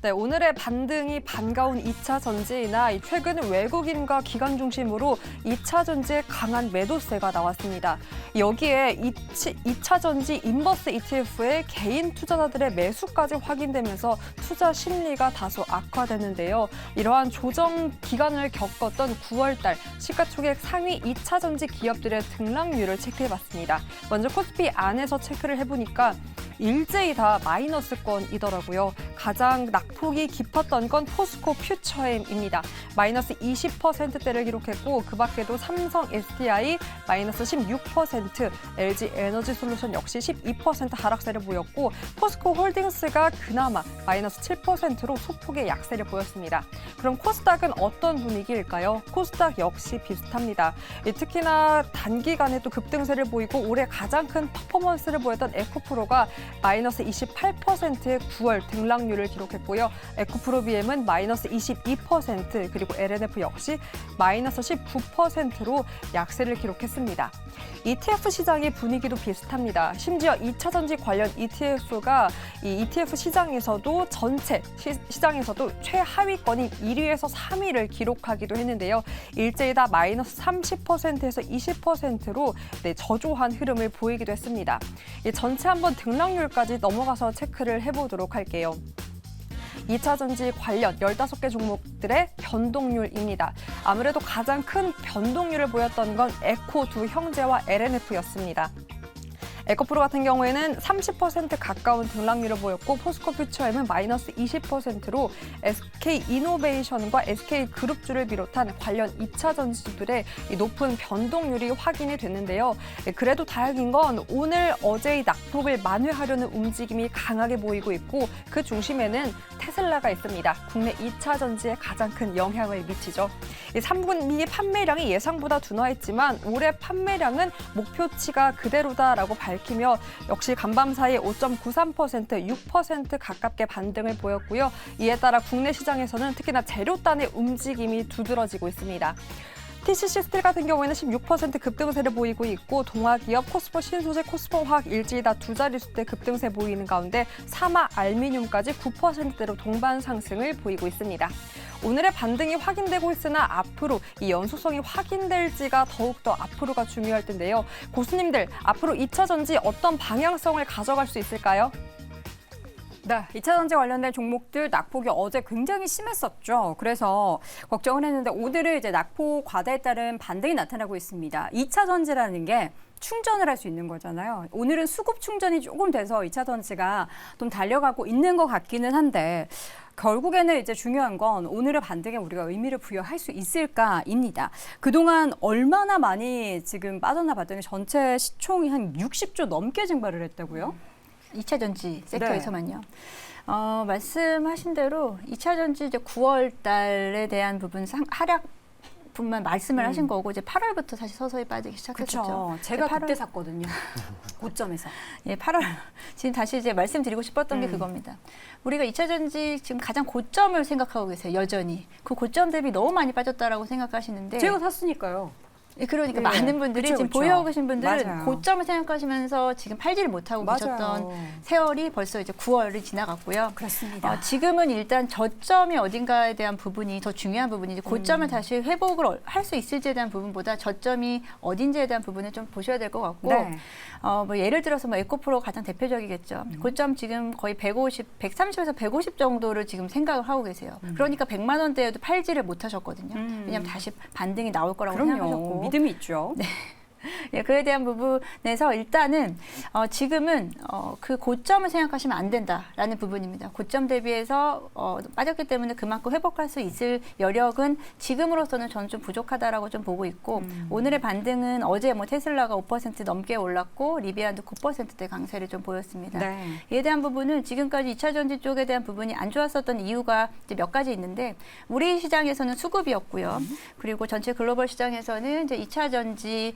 네, 오늘의 반등이 반가운 2차 전지이나 최근 외국인과 기관 중심으로 2차 전지에 강한 매도세가 나왔습니다. 여기에 2차 전지 인버스 ETF의 개인 투자자들의 매수까지 확인되면서 투자 심리가 다소 악화됐는데요. 이러한 조정 기간을 겪었던 9월 달 시가총액 상위 2차 전지 기업들의 등락률을 체크해봤습니다. 먼저 코스피 안에서 체크를 해보니까 일제히 다 마이너스권이더라고요. 가장 낙폭이 깊었던 건 포스코 퓨처엠입니다. 마이너스 20%대를 기록했고 그 밖에도 삼성 SDI 마이너스 16%, LG 에너지솔루션 역시 12% 하락세를 보였고 포스코 홀딩스가 그나마 마이너스 7%로 소폭의 약세를 보였습니다. 그럼 코스닥은 어떤 분위기일까요? 코스닥 역시 비슷합니다. 특히나 단기간에 또 급등세를 보이고 올해 가장 큰 퍼포먼스를 보였던 에코프로가 마이너스 28%의 9월 등락률을 기록했고요. 에코프로비엠은 마이너스 22%, 그리고 LNF 역시 마이너스 19%로 약세를 기록했습니다. ETF 시장의 분위기도 비슷합니다. 심지어 2차 전지 관련 ETF가 이 ETF 시장에서도 전체 시장에서도 최하위권인 1위에서 3위를 기록하기도 했는데요. 일제히 다 마이너스 30%에서 20%로 저조한 흐름을 보이기도 했습니다. 전체 한번 등락률까지 넘어가서 체크를 해보도록 할게요. 2차 전지 관련 15개 종목들의 변동률입니다. 아무래도 가장 큰 변동률을 보였던 건 에코 두 형제와 LNF였습니다. 에코프로 같은 경우에는 30% 가까운 등락률을 보였고 포스코 퓨처엠은 마이너스 20%로 SK이노베이션과 SK그룹주를 비롯한 관련 2차 전지주들의 높은 변동률이 확인이 됐는데요. 그래도 다행인 건 오늘 어제의 낙폭을 만회하려는 움직임이 강하게 보이고 있고 그 중심에는 테슬라가 있습니다. 국내 2차 전지에 가장 큰 영향을 미치죠. 3분기 판매량이 예상보다 둔화했지만 올해 판매량은 목표치가 그대로다라고 밝히며 역시 간밤 사이 5.93%, 6% 가깝게 반등을 보였고요. 이에 따라 국내 시장에서는 특히나 재료단의 움직임이 두드러지고 있습니다. TCC 스틸 같은 경우에는 16% 급등세를 보이고 있고 동화기업, 코스모 신소재, 코스모화학 일제히 다 두 자릿수대 급등세 보이는 가운데 사마 알미늄까지 9%대로 동반 상승을 보이고 있습니다. 오늘의 반등이 확인되고 있으나 앞으로 이 연속성이 확인될지가 더욱더 앞으로가 중요할 텐데요. 고수님들, 앞으로 2차 전지 어떤 방향성을 가져갈 수 있을까요? 네, 2차 전지 관련된 종목들 낙폭이 어제 굉장히 심했었죠. 그래서 걱정을 했는데 오늘은 이제 낙폭 과다에 따른 반등이 나타나고 있습니다. 2차 전지라는 게 충전을 할 수 있는 거잖아요. 오늘은 수급 충전이 조금 돼서 2차 전지가 좀 달려가고 있는 것 같기는 한데 결국에는 이제 중요한 건 오늘의 반등에 우리가 의미를 부여할 수 있을까입니다. 그동안 얼마나 많이 지금 빠졌나 봤더니 전체 시총이 한 60조 넘게 증발을 했다고요? 2차 전지 섹터에서만요. 말씀하신 대로 2차 전지 이제 9월 달에 대한 부분 하락분만 말씀을 하신 거고 이제 8월부터 사실 서서히 빠지기 시작했었죠. 그렇죠. 제가 그때 샀거든요. 고점에서. 예, 8월 지금 다시 이제 말씀드리고 싶었던 게 그겁니다. 우리가 2차 전지 지금 가장 고점을 생각하고 계세요. 여전히. 그 고점 대비 너무 많이 빠졌다라고 생각하시는데 제가 샀으니까요. 그러니까 네. 많은 분들이 그쵸, 지금 그쵸. 보유하고 계신 분들은 맞아요. 고점을 생각하시면서 지금 팔지를 못하고 계셨던 세월이 벌써 이제 9월이 지나갔고요. 그렇습니다. 지금은 일단 저점이 어딘가에 대한 부분이 더 중요한 부분이지 고점을 다시 회복을 할 수 있을지에 대한 부분보다 저점이 어딘지에 대한 부분을 좀 보셔야 될 것 같고 네. 뭐 예를 들어서 뭐 에코프로 가장 대표적이겠죠. 고점 지금 거의 130에서 150 정도를 지금 생각을 하고 계세요. 그러니까 100만 원대에도 팔지를 못하셨거든요. 왜냐하면 다시 반등이 나올 거라고 생각하셨고. 믿음이 있죠. 네. 예, 그에 대한 부분에서 일단은 지금은 그 고점을 생각하시면 안 된다라는 부분입니다. 고점 대비해서 빠졌기 때문에 그만큼 회복할 수 있을 여력은 지금으로서는 저는 좀 부족하다라고 좀 보고 있고 오늘의 반등은 어제 뭐 테슬라가 5% 넘게 올랐고 리비안도 9%대 강세를 좀 보였습니다. 네. 이에 대한 부분은 지금까지 2차 전지 쪽에 대한 부분이 안 좋았었던 이유가 이제 몇 가지 있는데 우리 시장에서는 수급이었고요. 그리고 전체 글로벌 시장에서는 이제 2차 전지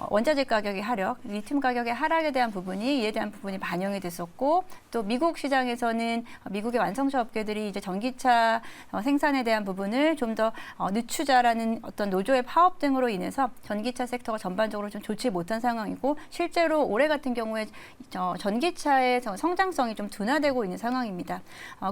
원자재 가격의 하락, 리튬 가격의 하락에 대한 부분이 이에 대한 부분이 반영이 됐었고 또 미국 시장에서는 미국의 완성차 업계들이 이제 전기차 생산에 대한 부분을 좀 더 늦추자라는 어떤 노조의 파업 등으로 인해서 전기차 섹터가 전반적으로 좀 좋지 못한 상황이고 실제로 올해 같은 경우에 전기차의 성장성이 좀 둔화되고 있는 상황입니다.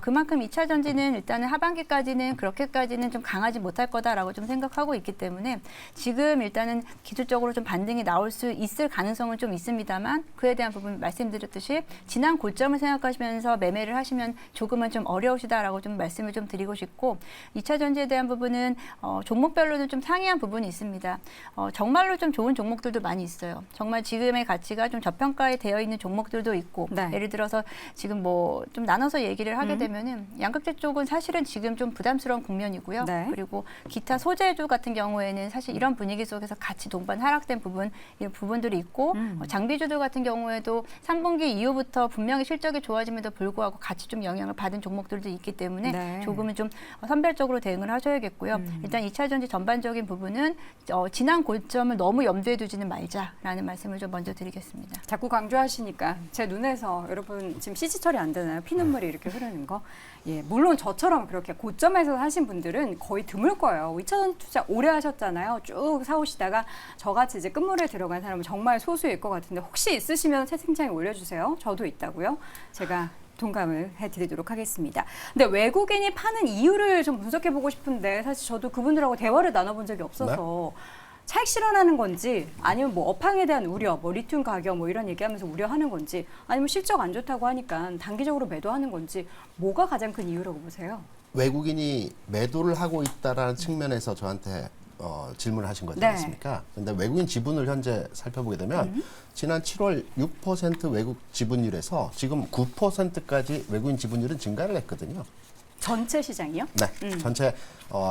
그만큼 2차 전지는 일단은 하반기까지는 그렇게까지는 좀 강하지 못할 거다라고 좀 생각하고 있기 때문에 지금 일단은 기술적으로 좀 반등이 나올 수 있을 가능성은 좀 있습니다만 그에 대한 부분 말씀드렸듯이 지난 고점을 생각하시면서 매매를 하시면 조금은 좀 어려우시다라고 좀 말씀을 좀 드리고 싶고 2차 전지에 대한 부분은 종목별로는 좀 상이한 부분이 있습니다. 정말로 좀 좋은 종목들도 많이 있어요. 정말 지금의 가치가 좀 저평가에 되어 있는 종목들도 있고 네. 예를 들어서 지금 뭐 좀 나눠서 얘기를 하게 되면은 양극재 쪽은 사실은 지금 좀 부담스러운 국면이고요. 네. 그리고 기타 소재주 같은 경우에는 사실 이런 분위기 속에서 같이 동반 하락된 부분 이런 부분들이 있고 장비주들 같은 경우에도 3분기 이후부터 분명히 실적이 좋아짐에도 불구하고 같이 좀 영향을 받은 종목들도 있기 때문에 네. 조금은 좀 선별적으로 대응을 하셔야겠고요. 일단 2차 전지 전반적인 부분은 지난 고점을 너무 염두에 두지는 말자라는 말씀을 좀 먼저 드리겠습니다. 자꾸 강조하시니까 제 눈에서 여러분 지금 CG 처리 안 되나요? 피눈물이 이렇게 흐르는 거. 예, 물론 저처럼 그렇게 고점에서 사신 분들은 거의 드물 거예요. 2차 전지 투자 오래 하셨잖아요. 쭉 사오시다가 저같이 이제 끝물에 들어간 사람은 정말 소수일 것 같은데 혹시 있으시면 채팅창에 올려주세요. 저도 있다고요. 제가 동감을 해드리도록 하겠습니다. 근데 외국인이 파는 이유를 좀 분석해보고 싶은데 사실 저도 그분들하고 대화를 나눠본 적이 없어서 차익 실현하는 건지 아니면 뭐 업황에 대한 우려, 뭐 리튬 가격 뭐 이런 얘기하면서 우려하는 건지 아니면 실적 안 좋다고 하니까 단기적으로 매도하는 건지 뭐가 가장 큰 이유라고 보세요? 외국인이 매도를 하고 있다라는 측면에서 저한테 질문을 하신 거지 네. 않습니까? 근데 외국인 지분을 현재 살펴보게 되면 지난 7월 6% 외국 지분율에서 지금 9%까지 외국인 지분율은 증가를 했거든요. 전체 시장이요? 네, 전체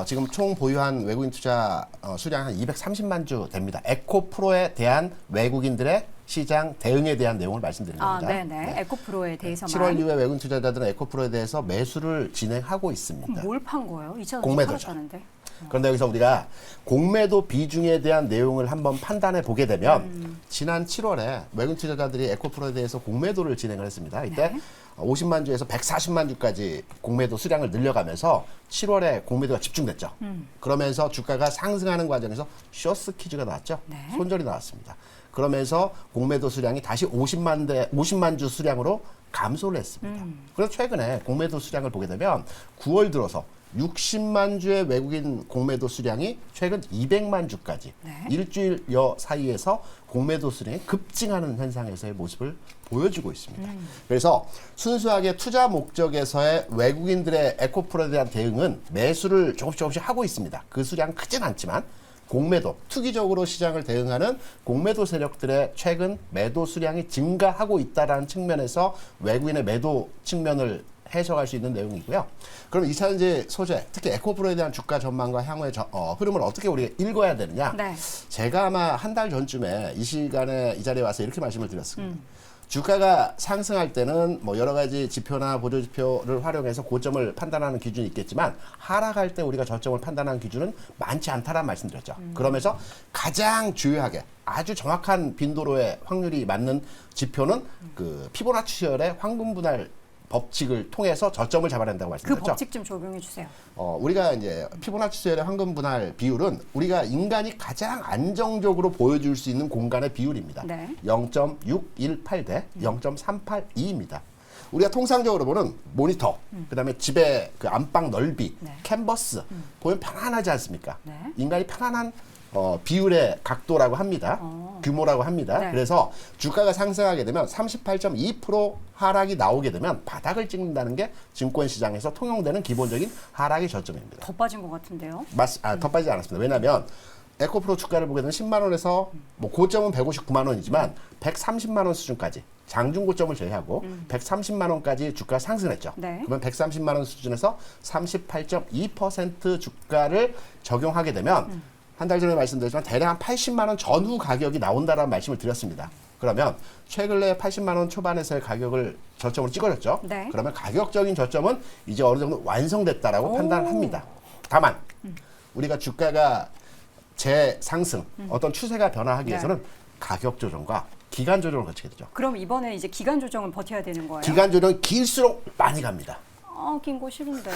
지금 총 보유한 외국인 투자 수량 한 230만 주 됩니다. 에코프로에 대한 외국인들의 시장 대응에 대한 내용을 말씀드린 겁니다. 네네. 에코프로에 대해서만. 7월 이후에 외국인 투자자들은 에코프로에 대해서 매수를 진행하고 있습니다. 뭘 판 거예요? 2차 전지 공매도죠. 팔았다는데. 그런데 여기서 우리가 공매도 비중에 대한 내용을 한번 판단해 보게 되면 지난 7월에 외국인 투자자들이 에코프로에 대해서 공매도를 진행을 했습니다. 이때 50만 주에서 140만 주까지 공매도 수량을 늘려가면서 7월에 공매도가 집중됐죠. 그러면서 주가가 상승하는 과정에서 쇼스퀴즈가 나왔죠. 네. 손절이 나왔습니다. 그러면서 공매도 수량이 다시 50만 주 수량으로 감소를 했습니다. 그래서 최근에 공매도 수량을 보게 되면 9월 들어서 60만 주의 외국인 공매도 수량이 최근 200만 주까지 네. 일주일여 사이에서 공매도 수량이 급증하는 현상에서의 모습을 보여주고 있습니다. 그래서 순수하게 투자 목적에서의 외국인들의 에코프로에 대한 대응은 매수를 조금씩 하고 있습니다. 그 수량 크진 않지만 공매도, 투기적으로 시장을 대응하는 공매도 세력들의 최근 매도 수량이 증가하고 있다는 측면에서 외국인의 매도 측면을 해석할 수 있는 내용이고요. 그럼 2차 전지 소재, 특히 에코프로에 대한 주가 전망과 향후의 흐름을 어떻게 우리가 읽어야 되느냐? 네. 제가 아마 한 달 전쯤에 이 시간에 이 자리에 와서 이렇게 말씀을 드렸습니다. 주가가 상승할 때는 뭐 여러 가지 지표나 보조 지표를 활용해서 고점을 판단하는 기준이 있겠지만 하락할 때 우리가 저점을 판단하는 기준은 많지 않다라는 말씀드렸죠. 그러면서 가장 주요하게 아주 정확한 빈도로의 확률이 맞는 지표는 그 피보나치 시열의 황금 분할 법칙을 통해서 저점을 잡아야 된다고 그 말씀드렸죠. 법칙 좀 적용해 주세요. 우리가 이제 피보나치 수열의 황금 분할 비율은 우리가 인간이 가장 안정적으로 보여줄 수 있는 공간의 비율입니다. 네. 0.618 대 0.382입니다. 우리가 통상적으로 보는 모니터, 그다음에 집의 그 안방 넓이, 네. 캔버스 보면 편안하지 않습니까? 네. 인간이 편안한 비율의 각도라고 합니다. 규모라고 합니다. 네. 그래서 주가가 상승하게 되면 38.2% 하락이 나오게 되면 바닥을 찍는다는 게 증권시장에서 통용되는 기본적인 하락의 저점입니다. 더 빠진 것 같은데요. 더 빠지지 않았습니다. 왜냐하면 에코프로 주가를 보게 되면 10만 원에서 뭐 고점은 159만 원이지만 130만 원 수준까지 장중고점을 제외하고 130만 원까지 주가 상승했죠. 네. 그러면 130만 원 수준에서 38.2% 주가를 적용하게 되면 한 달 전에 말씀드렸지만 대략 한 80만 원 전후 가격이 나온다라는 말씀을 드렸습니다. 그러면 최근 내 80만 원 초반에서의 가격을 저점으로 찍어졌죠. 네. 그러면 가격적인 저점은 이제 어느 정도 완성됐다라고 판단을 합니다. 다만 우리가 주가가 재상승, 어떤 추세가 변화하기 위해서는 가격 조정과 기간 조정을 거치게 되죠. 그럼 이번에 이제 기간 조정은 버텨야 되는 거예요? 기간 조정이 길수록 많이 갑니다. 긴 거 싫은데.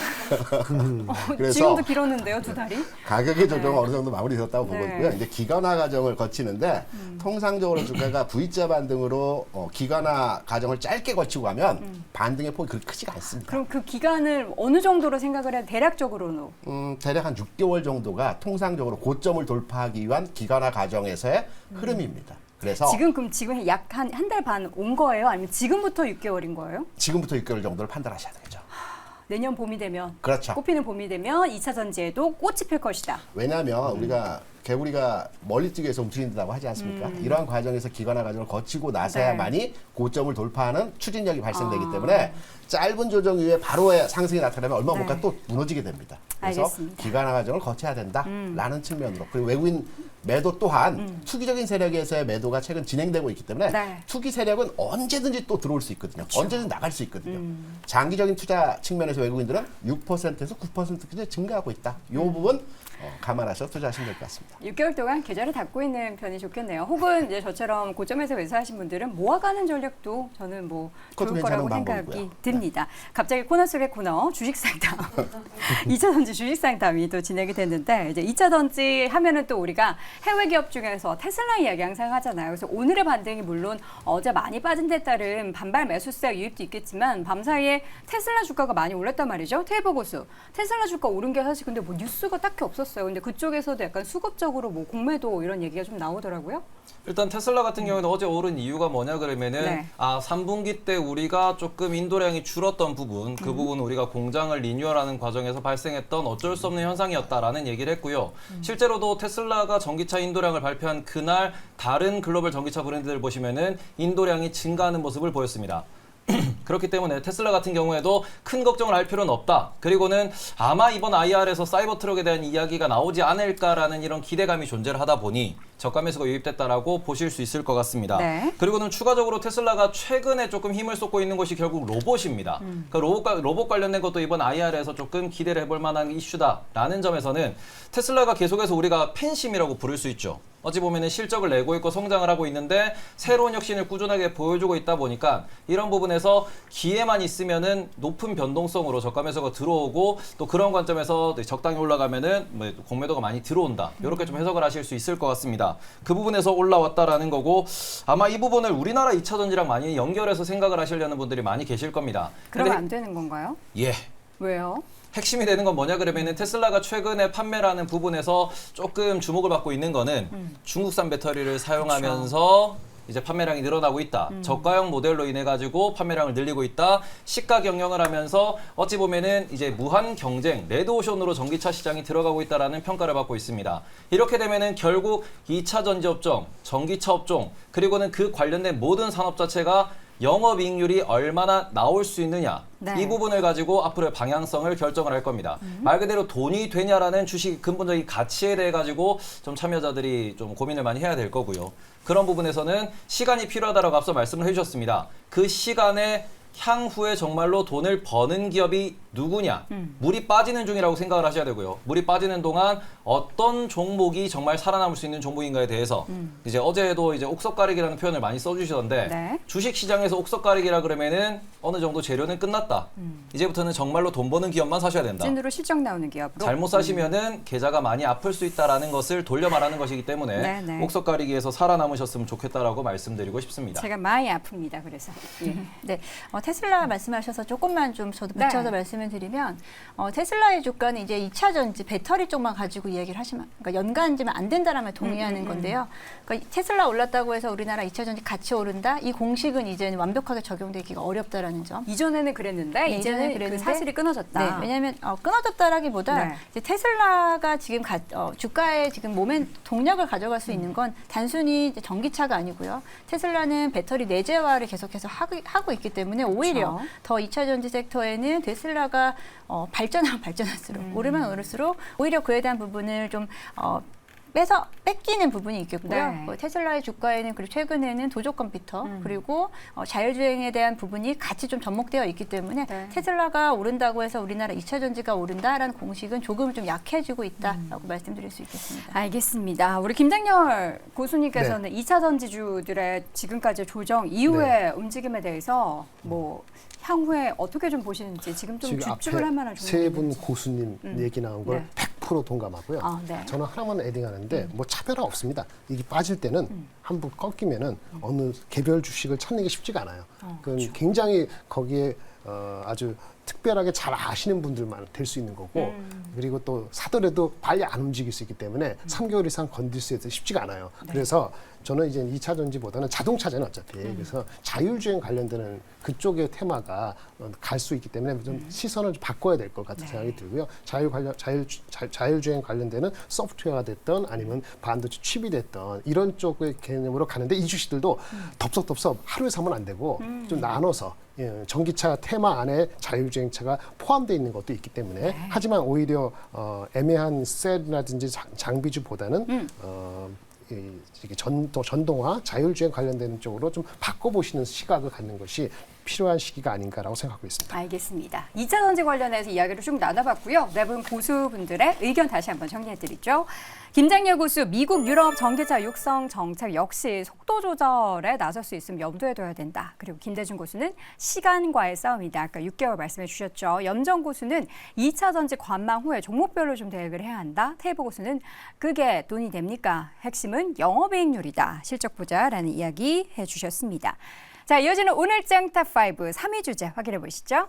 그래서 지금도 길었는데요, 2달이? 가격의 조정은 어느 정도 마무리됐다고 보고 네. 있고요. 이제 기간화 과정을 거치는데 통상적으로 주가가 V자 반등으로 기간화 과정을 짧게 거치고 가면 반등의 폭이 그렇게 크지가 않습니다. 그럼 그 기간을 어느 정도로 생각을 해야 대략적으로는? 대략 한 6개월 정도가 통상적으로 고점을 돌파하기 위한 기간화 과정에서의 흐름입니다. 그래서 지금 약 한 달 반 온 거예요? 아니면 지금부터 6개월인 거예요? 지금부터 6개월 정도를 판단하셔야 되겠죠. 내년 봄이 되면, 그렇죠. 꽃피는 봄이 되면 2차 전지에도 꽃이 필 것이다. 왜냐하면 우리가 개구리가 멀리 뛰기 위해서 움직인다고 하지 않습니까? 이러한 과정에서 기관화 과정을 거치고 나서야만이 고점을 돌파하는 추진력이 발생되기 때문에 짧은 조정 이후에 바로의 상승이 나타나면 얼마 못 가 또 무너지게 됩니다. 그래서 알겠습니다. 기관화 과정을 거쳐야 된다라는 측면으로 그리고 외국인 매도 또한 투기적인 세력에서의 매도가 최근 진행되고 있기 때문에 네. 투기 세력은 언제든지 또 들어올 수 있거든요. 언제든지 나갈 수 있거든요. 장기적인 투자 측면에서 외국인들은 6%에서 9%까지 증가하고 있다. 이 부분 감안하셔서 투자하시면 될 것 같습니다. 6개월 동안 계좌를 닫고 있는 편이 좋겠네요. 혹은 이제 저처럼 고점에서 매수하신 분들은 모아가는 전략도 저는 뭐 그것도 좋을 거라고 괜찮은 생각이 방법이고요. 듭니다. 갑자기 코너 속의 코너 주식상담 2차 전지 주식상담이 또 진행이 됐는데 이제 2차 전지 하면은 또 우리가 해외 기업 중에서 테슬라 이야기 항상 하잖아요. 그래서 오늘의 반등이 물론 어제 많이 빠진 데 따른 반발 매수세 유입도 있겠지만 밤사이에 테슬라 주가가 많이 올랐단 말이죠. 테이버고수 테슬라 주가 오른 게 사실 근데 뭐 뉴스가 딱히 없었어요. 근데 그쪽에서도 약간 수급적으로 뭐 공매도 이런 얘기가 좀 나오더라고요. 일단 테슬라 같은 경우에는 어제 오른 이유가 뭐냐 그러면은 네. 3분기 때 우리가 조금 인도량이 줄었던 부분 그 부분 우리가 공장을 리뉴얼하는 과정에서 발생했던 어쩔 수 없는 현상이었다라는 얘기를 했고요. 실제로도 테슬라가 전기차 인도량을 발표한 그날 다른 글로벌 전기차 브랜드들 보시면은 인도량이 증가하는 모습을 보였습니다. 그렇기 때문에 테슬라 같은 경우에도 큰 걱정을 할 필요는 없다. 그리고는 아마 이번 IR에서 사이버 트럭에 대한 이야기가 나오지 않을까라는 이런 기대감이 존재를 하다 보니 저가 매수가 유입됐다라고 보실 수 있을 것 같습니다. 네. 그리고는 추가적으로 테슬라가 최근에 조금 힘을 쏟고 있는 것이 결국 로봇입니다. 그러니까 로봇 관련된 것도 이번 IR에서 조금 기대를 해볼 만한 이슈다라는 점에서는 테슬라가 계속해서 우리가 팬심이라고 부를 수 있죠. 어찌 보면 실적을 내고 있고 성장을 하고 있는데 새로운 혁신을 꾸준하게 보여주고 있다 보니까 이런 부분에서 기회만 있으면은 높은 변동성으로 저가 매수가 들어오고 또 그런 관점에서 적당히 올라가면은 뭐 공매도가 많이 들어온다. 이렇게 좀 해석을 하실 수 있을 것 같습니다. 그 부분에서 올라왔다라는 거고 아마 이 부분을 우리나라 2차 전지랑 많이 연결해서 생각을 하시려는 분들이 많이 계실 겁니다. 그러면 근데 안 되는 건가요? 예. 왜요? 핵심이 되는 건 뭐냐 그러면은 테슬라가 최근에 판매라는 부분에서 조금 주목을 받고 있는 거는 중국산 배터리를 사용하면서 이제 판매량이 늘어나고 있다. 저가형 모델로 인해 가지고 판매량을 늘리고 있다. 시가 경영을 하면서 어찌 보면은 이제 무한 경쟁, 레드오션으로 전기차 시장이 들어가고 있다라는 평가를 받고 있습니다. 이렇게 되면은 결국 2차 전지 업종, 전기차 업종, 그리고는 그 관련된 모든 산업 자체가 영업이익률이 얼마나 나올 수 있느냐. 네. 이 부분을 가지고 앞으로의 방향성을 결정을 할 겁니다. 말 그대로 돈이 되냐라는 주식 근본적인 가치에 대해 가지고 좀 참여자들이 좀 고민을 많이 해야 될 거고요. 그런 부분에서는 시간이 필요하다라고 앞서 말씀을 해주셨습니다. 그 시간에 향후에 정말로 돈을 버는 기업이 누구냐. 물이 빠지는 중이라고 생각을 하셔야 되고요. 물이 빠지는 동안 어떤 종목이 정말 살아남을 수 있는 종목인가에 대해서 이제 어제도 이제 옥석가리기라는 표현을 많이 써주시던데 네. 주식 시장에서 옥석가리기라 그러면은 어느 정도 재료는 끝났다. 이제부터는 정말로 돈 버는 기업만 사셔야 된다. 찐으로 실적 나오는 기업으로. 잘못 사시면은 계좌가 많이 아플 수 있다라는 것을 돌려 말하는 것이기 때문에 네, 네. 옥석가리기에서 살아남으셨으면 좋겠다라고 말씀드리고 싶습니다. 제가 많이 아픕니다. 그래서. 예. 네, 테슬라 말씀하셔서 조금만 좀 저도 네. 붙여서 말씀을 드리면 테슬라의 주가는 이제 2차 전지 배터리 쪽만 가지고 이야기를 하시면 그러니까 연간지면 안 된다라면 동의하는 건데요. 그러니까 테슬라 올랐다고 해서 우리나라 2차 전지 같이 오른다? 이 공식은 이제는 완벽하게 적용되기가 어렵다라는 점. 이전에는 그랬는데 네, 이제는 그 사슬이 끊어졌다. 네, 왜냐하면 끊어졌다라기보다 네. 이제 테슬라가 지금 주가에 지금 동력을 가져갈 수 있는 건 단순히 이제 전기차가 아니고요. 테슬라는 배터리 내재화를 계속해서 하고 있기 때문에 오히려 그렇죠. 더 2차 전지 섹터에는 테슬라가 발전하면 발전할수록 오르면 오를수록 오히려 그에 대한 부분을 좀 뺏기는 부분이 있겠고요. 네. 테슬라의 주가에는 그리고 최근에는 도적 컴퓨터 그리고 자율주행에 대한 부분이 같이 좀 접목되어 있기 때문에 네. 테슬라가 오른다고 해서 우리나라 2차 전지가 오른다라는 공식은 조금 좀 약해지고 있다라고 말씀드릴 수 있겠습니다. 알겠습니다. 우리 김장렬 고수님께서는 2차 전지주들의 지금까지 조정 이후의 움직임에 대해서 뭐 향후에 어떻게 좀 보시는지 지금 좀 지금 집중을 할 만한 세 분 종목인지. 고수님 얘기 나온 걸 네. 100% 동감하고요. 아, 네. 저는 하나만 에딩하는데 뭐 차별화 없습니다. 이게 빠질 때는 한 번 꺾이면은 어느 개별 주식을 찾는 게 쉽지가 않아요. 그건 그렇죠. 굉장히 거기에 아주 특별하게 잘 아시는 분들만 될 수 있는 거고 그리고 또 사더라도 빨리 안 움직일 수 있기 때문에 3개월 이상 건들 수 있어서 쉽지가 않아요. 그래서 저는 이제 2차 전지보다는 자동차잖아요, 어차피. 그래서 자율주행 관련되는 그쪽의 테마가 갈 수 있기 때문에 좀 시선을 좀 바꿔야 될 것 같은 생각이 들고요. 자율주행 관련되는 소프트웨어가 됐던 아니면 반도체 칩이 됐던 이런 쪽의 개념으로 가는데 이 주식들도 덥석덥석 하루에 사면 안 되고 좀 나눠서 전기차 테마 안에 자율주행차가 포함되어 있는 것도 있기 때문에 하지만 오히려 애매한 셀이라든지 장비주보다는 이게 전동화, 자율주행 관련된 쪽으로 좀 바꿔보시는 시각을 갖는 것이 필요한 시기가 아닌가라고 생각하고 있습니다. 알겠습니다. 2차 전지 관련해서 이야기를 쭉 나눠봤고요. 네 분 고수분들의 의견 다시 한번 정리해드리죠. 김장렬 고수, 미국, 유럽 전기차 육성 정책 역시 속도 조절에 나설 수 있으면 염두에 둬야 된다. 그리고 김대중 고수는 시간과의 싸움이다. 아까 6개월 말씀해 주셨죠. 염정 고수는 2차 전지 관망 후에 종목별로 좀 대응을 해야 한다. 테이브 고수는 그게 돈이 됩니까? 핵심은 영업이익률이다. 실적 보자라는 이야기 해주셨습니다. 자, 이어지는 오늘 짱탑5 3위 주제 확인해 보시죠.